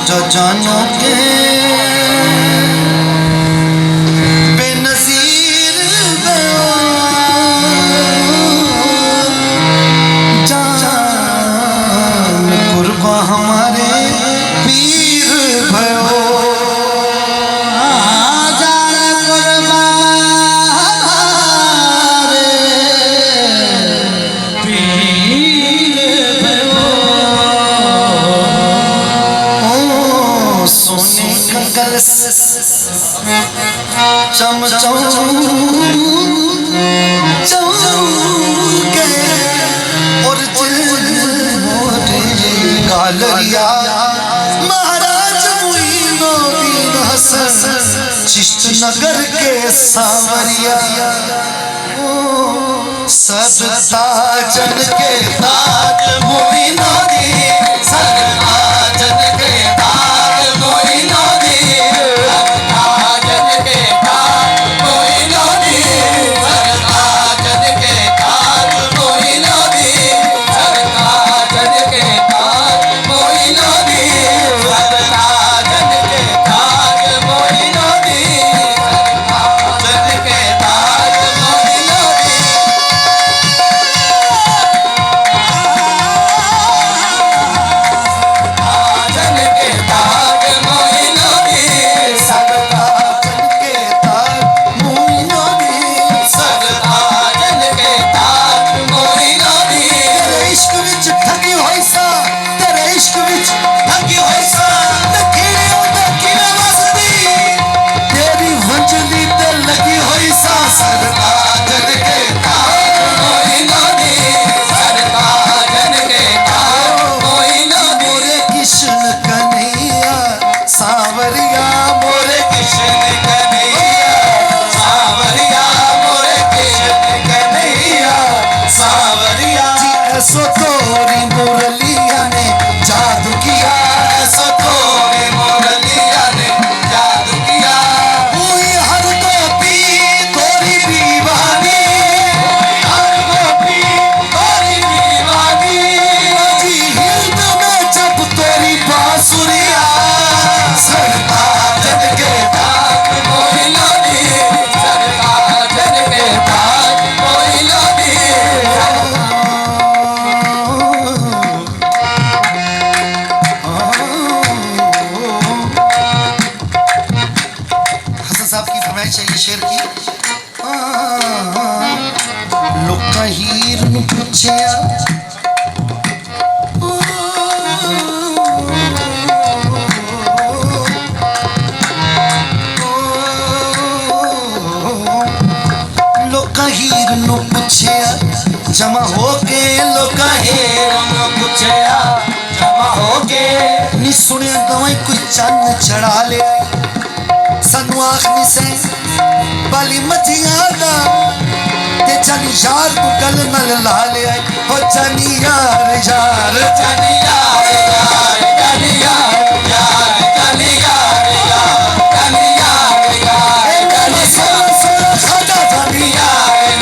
जो जानो के बेनज़ीर जान कुर्बा हमारे पीर भयो जान कुर्बा हमारे पीर भयो सोने का कलश चमचम चमके और गालरिया महाराज मोइनुद्दीन हसन चिश्त नगर के सांवरिया सरताजन के ताज मोइनुद्दीन सरताजन के ताज मोइनुद्दीन सरताजन के ताज मोइनुद्दीन सरताजन के ताज मोइनुद्दीन सरताजन के ताज मोइनुद्दीन सरताजन के ताज मोइनुद्दीन सरताजन के ताज मोइनुद्दीन सांवरिया मोरे कृष्ण कन्हैया सांवरिया मोरे कृष्ण कन्हैया सांवरिया जी ऐसो तोरी मुरलिया ने जादू किया ऐसो तोरी मुरलिया ने जादू किया हुई हर गोपी तोरी दीवानी हर गोपी तोरी दीवानी जी हिंद में जब तोरी बांसुरिया सरताजन के ताज मोइनुद्दीन सरताजन के ताज मोइनुद्दीन हसन साहब की फरमाइश है ये शेर की लोका हीर नु पूछया हीर नु पूछया जमा होके लोका हीर नु पूछया जमा होके नी सुनिया गवाई कोई चंद चढ़ा ले सानू आखनी से बाली मचिया दा ते जानी यार तू गल नल ला ले हो जानी यार यार जानी यार यार जानी यार यार जानी यार यार जानी यार यार जानी सोना सोना खाजा जानी यार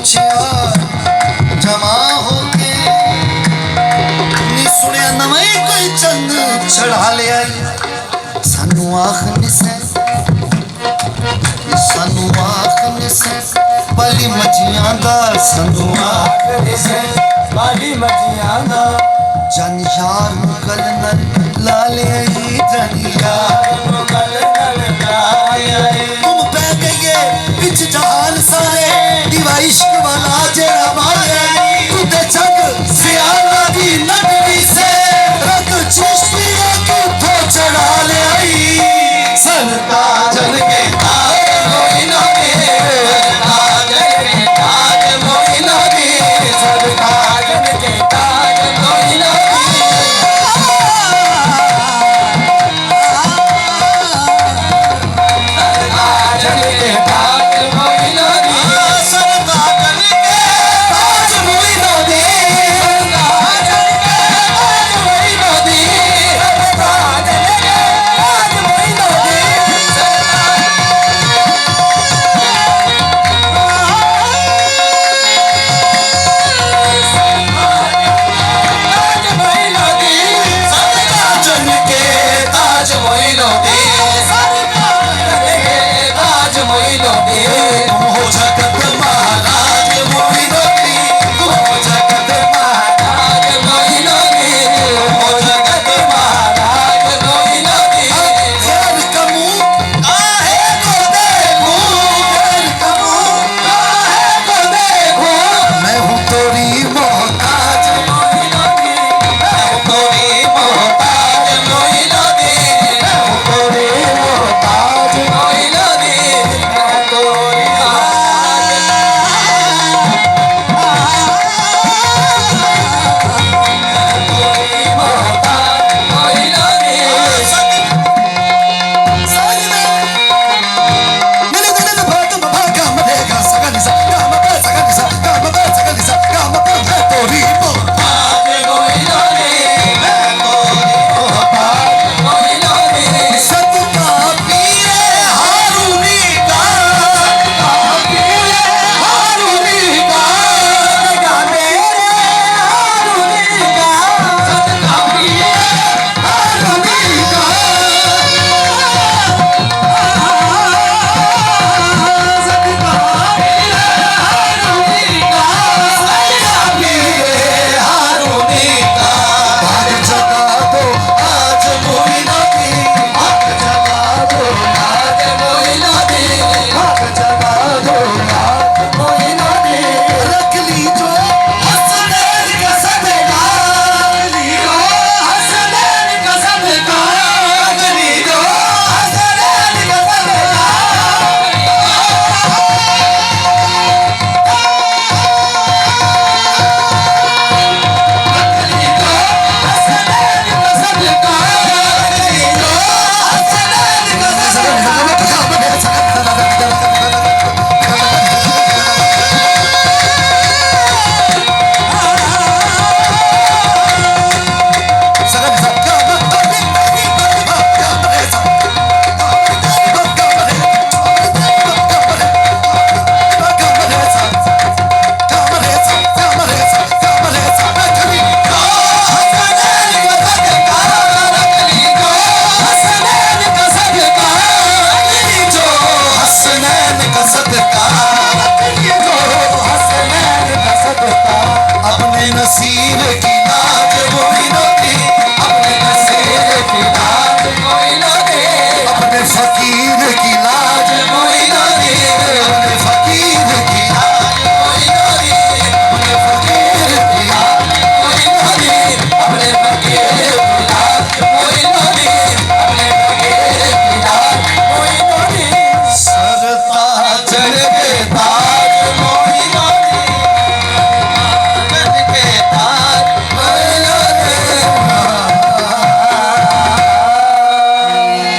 ਪੁੱਛਿਆ ਜਮਾ ਹੋ ਕੇ ਨੀ ਸੁਣਿਆ ਨਵਾਂ ਹੀ ਕੋਈ ਚੰਨ ਚੜਾ ਲਿਆ ਸਾਨੂੰ ਆਖ ਨਿਸੇ ਸਾਨੂੰ ਆਖ ਨਿਸੇ ਬਾਲੀ ਮੱਝੀਆਂ ਦਾ ਸਾਨੂੰ ਆਖ ਨਿਸੇ ਬਾਲੀ ਮੱਝੀਆਂ ਦਾ ਜਨ ਯਾਰ ਨੂੰ ਗਲ ਨਾਲ ਲਾ ਲਿਆ ਜਨ ਯਾਰ ਨੂੰ ਗਲ ਨਾਲ ਲਾ ਲਿਆ